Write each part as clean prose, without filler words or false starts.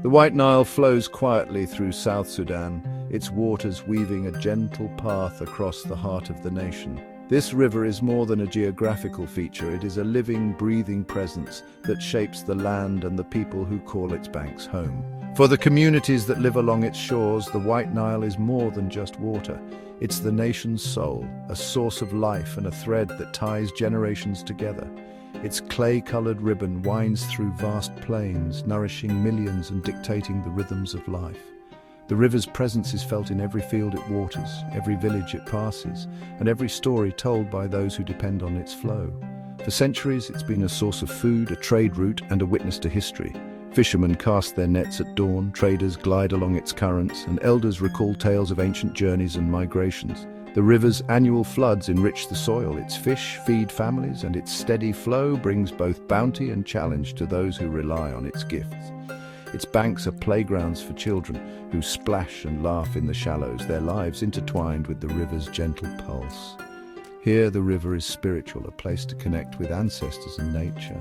The White Nile flows quietly through South Sudan, its waters weaving a gentle path across the heart of the nation. This river is more than a geographical feature, it is a living, breathing presence that shapes the land and the people who call its banks home. For the communities that live along its shores, the White Nile is more than just water. It's the nation's soul, a source of life and a thread that ties generations together. Its clay-colored ribbon winds through vast plains, nourishing millions and dictating the rhythms of life. The river's presence is felt in every field it waters, every village it passes, and every story told by those who depend on its flow. For centuries, it's been a source of food, a trade route, and a witness to history. Fishermen cast their nets at dawn, traders glide along its currents, and elders recall tales of ancient journeys and migrations. The river's annual floods enrich the soil, its fish feed families, and its steady flow brings both bounty and challenge to those who rely on its gifts. Its banks are playgrounds for children who splash and laugh in the shallows, their lives intertwined with the river's gentle pulse. Here the river is spiritual, a place to connect with ancestors and nature.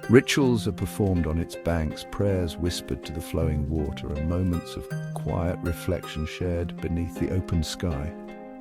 Rituals are performed on its banks, prayers whispered to the flowing water, and moments of quiet reflection shared beneath the open sky.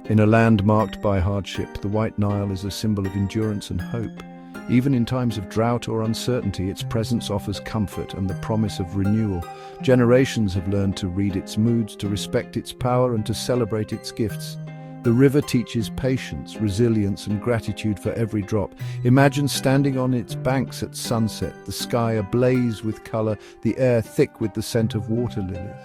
In a land marked by hardship, the White Nile is a symbol of endurance and hope. Even in times of drought or uncertainty, its presence offers comfort and the promise of renewal. Generations have learned to read its moods, to respect its power, and to celebrate its gifts. The river teaches patience, resilience, and gratitude for every drop. Imagine standing on its banks at sunset, the sky ablaze with color, the air thick with the scent of water lilies.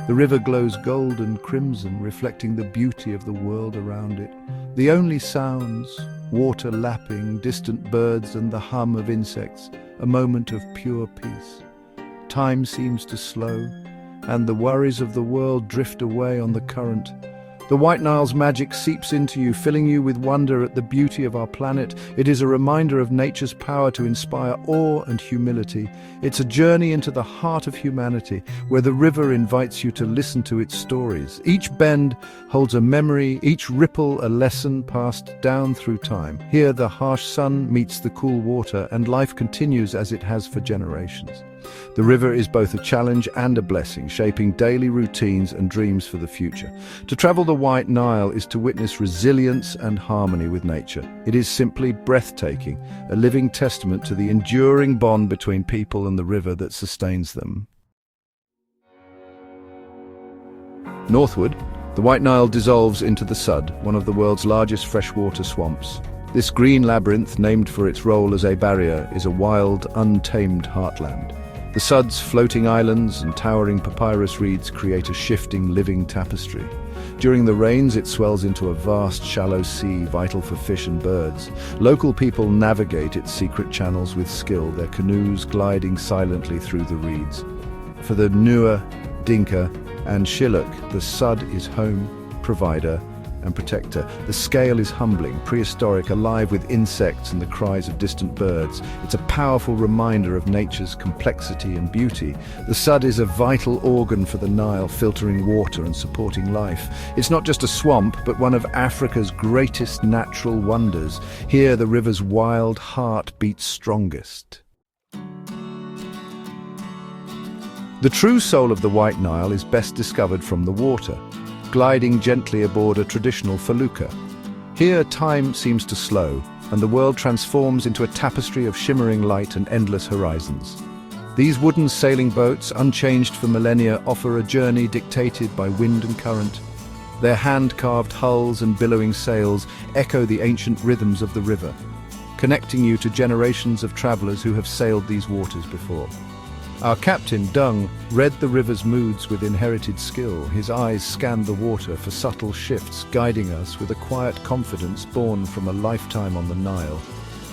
The river glows gold and crimson, reflecting the beauty of the world around it. The only sounds, water lapping, distant birds, and the hum of insects, a moment of pure peace. Time seems to slow, and the worries of the world drift away on the current. The White Nile's magic seeps into you, filling you with wonder at the beauty of our planet. It is a reminder of nature's power to inspire awe and humility. It's a journey into the heart of humanity, where the river invites you to listen to its stories. Each bend holds a memory, each ripple a lesson passed down through time. Here the harsh sun meets the cool water, and life continues as it has for generations. The river is both a challenge and a blessing, shaping daily routines and dreams for the future. To travel the White Nile is to witness resilience and harmony with nature. It is simply breathtaking, a living testament to the enduring bond between people and the river that sustains them. Northward, the White Nile dissolves into the Sud, one of the world's largest freshwater swamps. This green labyrinth, named for its role as a barrier, is a wild, untamed heartland. The Sud's floating islands and towering papyrus reeds create a shifting, living tapestry. During the rains, it swells into a vast, shallow sea, vital for fish and birds. Local people navigate its secret channels with skill, their canoes gliding silently through the reeds. For the Nuer, Dinka, and Shilluk, the Sud is home, provider, and protector. The scale is humbling, prehistoric, alive with insects and the cries of distant birds. It's a powerful reminder of nature's complexity and beauty. The Sud is a vital organ for the Nile, filtering water and supporting life. It's not just a swamp, but one of Africa's greatest natural wonders. Here, the river's wild heart beats strongest. The true soul of the White Nile is best discovered from the water, gliding gently aboard a traditional felucca. Here, time seems to slow, and the world transforms into a tapestry of shimmering light and endless horizons. These wooden sailing boats, unchanged for millennia, offer a journey dictated by wind and current. Their hand-carved hulls and billowing sails echo the ancient rhythms of the river, connecting you to generations of travelers who have sailed these waters before. Our captain, Dung, read the river's moods with inherited skill. His eyes scanned the water for subtle shifts, guiding us with a quiet confidence born from a lifetime on the Nile.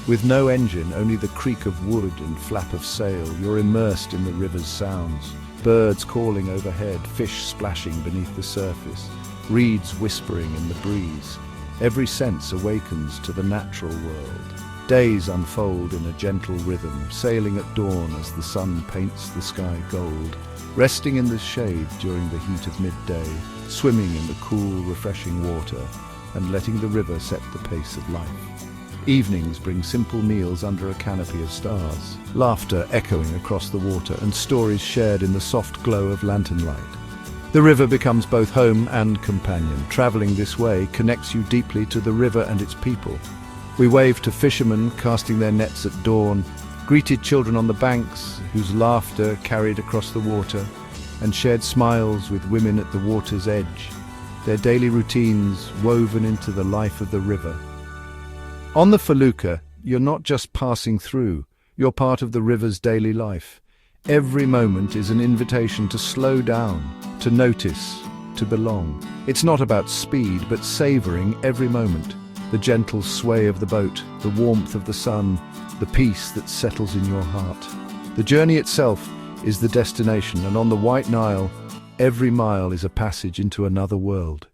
With no engine, only the creak of wood and flap of sail, you're immersed in the river's sounds. Birds calling overhead, fish splashing beneath the surface, reeds whispering in the breeze. Every sense awakens to the natural world. Days unfold in a gentle rhythm, sailing at dawn as the sun paints the sky gold, resting in the shade during the heat of midday, swimming in the cool, refreshing water, and letting the river set the pace of life. Evenings bring simple meals under a canopy of stars, laughter echoing across the water and stories shared in the soft glow of lantern light. The river becomes both home and companion. Traveling this way connects you deeply to the river and its people. We wave to fishermen casting their nets at dawn, greeted children on the banks whose laughter carried across the water, and shared smiles with women at the water's edge, their daily routines woven into the life of the river. On the felucca, you're not just passing through, you're part of the river's daily life. Every moment is an invitation to slow down, to notice, to belong. It's not about speed, but savoring every moment. The gentle sway of the boat, the warmth of the sun, the peace that settles in your heart. The journey itself is the destination, and on the White Nile, every mile is a passage into another world.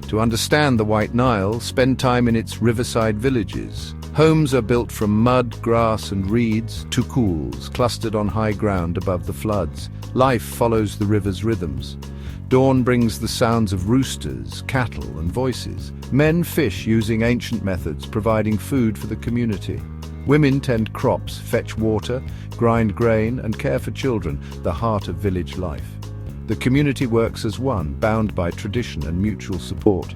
To understand the White Nile, spend time in its riverside villages. Homes are built from mud, grass and reeds, tukuls, clustered on high ground above the floods. Life follows the river's rhythms. Dawn brings the sounds of roosters, cattle and voices. Men fish using ancient methods, providing food for the community. Women tend crops, fetch water, grind grain and care for children, the heart of village life. The community works as one, bound by tradition and mutual support.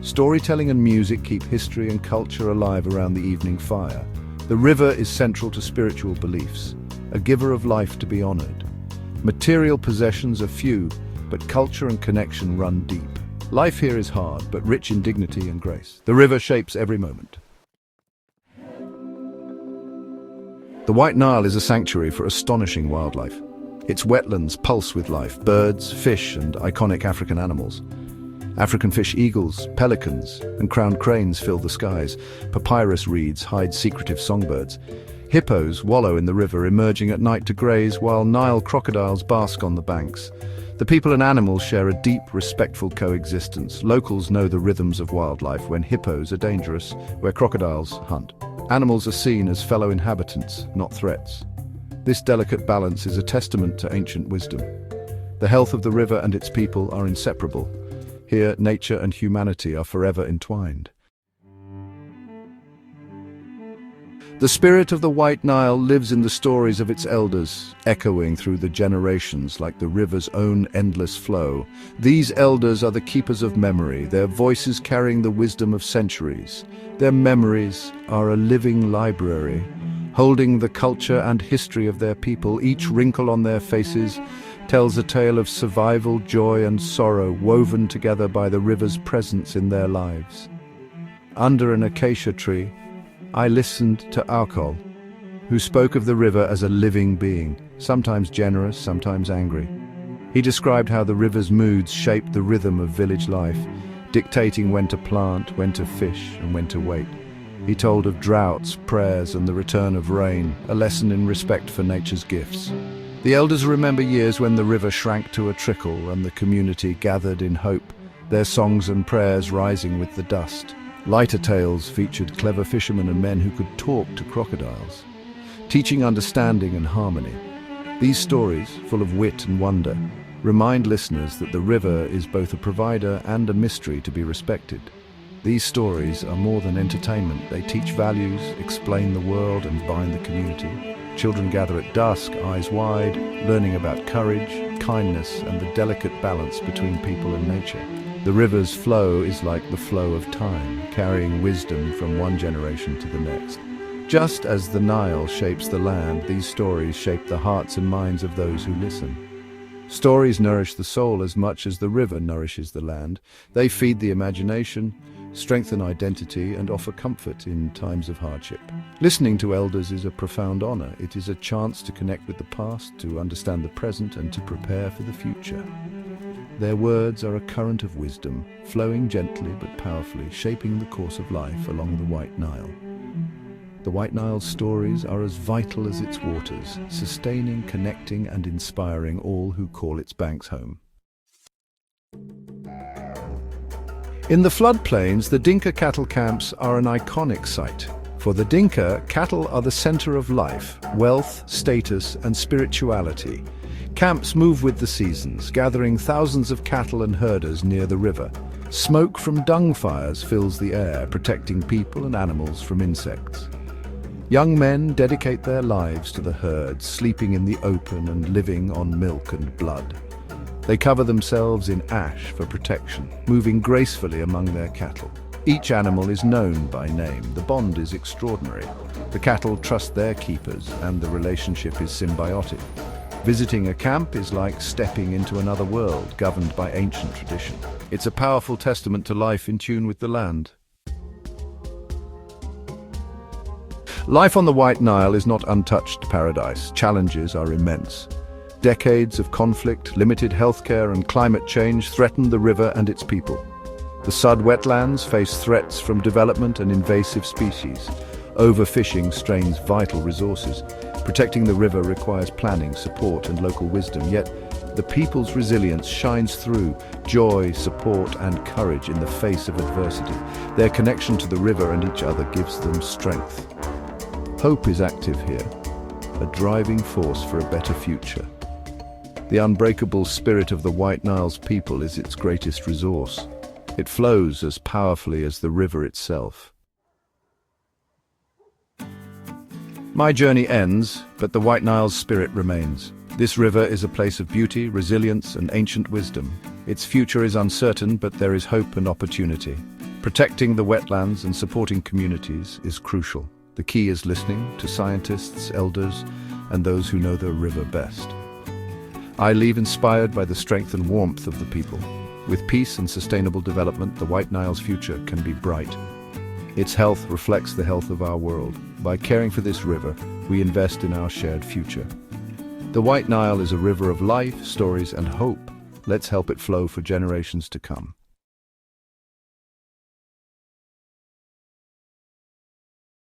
Storytelling and music keep history and culture alive around the evening fire. The river is central to spiritual beliefs, a giver of life to be honored. Material possessions are few, but culture and connection run deep. Life here is hard, but rich in dignity and grace. The river shapes every moment. The White Nile is a sanctuary for astonishing wildlife. Its wetlands pulse with life, birds, fish, and iconic African animals. African fish eagles, pelicans, and crowned cranes fill the skies. Papyrus reeds hide secretive songbirds. Hippos wallow in the river, emerging at night to graze, while Nile crocodiles bask on the banks. The people and animals share a deep, respectful coexistence. Locals know the rhythms of wildlife, when hippos are dangerous, where crocodiles hunt. Animals are seen as fellow inhabitants, not threats. This delicate balance is a testament to ancient wisdom. The health of the river and its people are inseparable. Here, nature and humanity are forever entwined. The spirit of the White Nile lives in the stories of its elders, echoing through the generations like the river's own endless flow. These elders are the keepers of memory, their voices carrying the wisdom of centuries. Their memories are a living library, holding the culture and history of their people. Each wrinkle on their faces tells a tale of survival, joy and sorrow woven together by the river's presence in their lives. Under an acacia tree, I listened to Alcohol, who spoke of the river as a living being, sometimes generous, sometimes angry. He described how the river's moods shaped the rhythm of village life, dictating when to plant, when to fish, and when to wait. He told of droughts, prayers, and the return of rain, a lesson in respect for nature's gifts. The elders remember years when the river shrank to a trickle and the community gathered in hope, their songs and prayers rising with the dust. Lighter tales featured clever fishermen and men who could talk to crocodiles, teaching understanding and harmony. These stories, full of wit and wonder, remind listeners that the river is both a provider and a mystery to be respected. These stories are more than entertainment. They teach values, explain the world, and bind the community. Children gather at dusk, eyes wide, learning about courage, kindness, and the delicate balance between people and nature. The river's flow is like the flow of time, carrying wisdom from one generation to the next. Just as the Nile shapes the land, these stories shape the hearts and minds of those who listen. Stories nourish the soul as much as the river nourishes the land. They feed the imagination, strengthen identity, and offer comfort in times of hardship. Listening to elders is a profound honor. It is a chance to connect with the past, to understand the present, and to prepare for the future. Their words are a current of wisdom, flowing gently but powerfully, shaping the course of life along the White Nile. The White Nile's stories are as vital as its waters, sustaining, connecting, and inspiring all who call its banks home. In the floodplains, the Dinka cattle camps are an iconic sight. For the Dinka, cattle are the center of life, wealth, status, and spirituality. Camps move with the seasons, gathering thousands of cattle and herders near the river. Smoke from dung fires fills the air, protecting people and animals from insects. Young men dedicate their lives to the herd, sleeping in the open and living on milk and blood. They cover themselves in ash for protection, moving gracefully among their cattle. Each animal is known by name. The bond is extraordinary. The cattle trust their keepers, and the relationship is symbiotic. Visiting a camp is like stepping into another world, governed by ancient tradition. It's a powerful testament to life in tune with the land. Life on the White Nile is not untouched paradise. Challenges are immense. Decades of conflict, limited healthcare, and climate change threaten the river and its people. The Sud wetlands face threats from development and invasive species. Overfishing strains vital resources. Protecting the river requires planning, support, and local wisdom, yet the people's resilience shines through joy, support, and courage in the face of adversity. Their connection to the river and each other gives them strength. Hope is active here, a driving force for a better future. The unbreakable spirit of the White Nile's people is its greatest resource. It flows as powerfully as the river itself. My journey ends, but the White Nile's spirit remains. This river is a place of beauty, resilience, and ancient wisdom. Its future is uncertain, but there is hope and opportunity. Protecting the wetlands and supporting communities is crucial. The key is listening to scientists, elders, and those who know the river best. I leave inspired by the strength and warmth of the people. With peace and sustainable development, the White Nile's future can be bright. Its health reflects the health of our world. By caring for this river, we invest in our shared future. The White Nile is a river of life, stories, and hope. Let's help it flow for generations to come.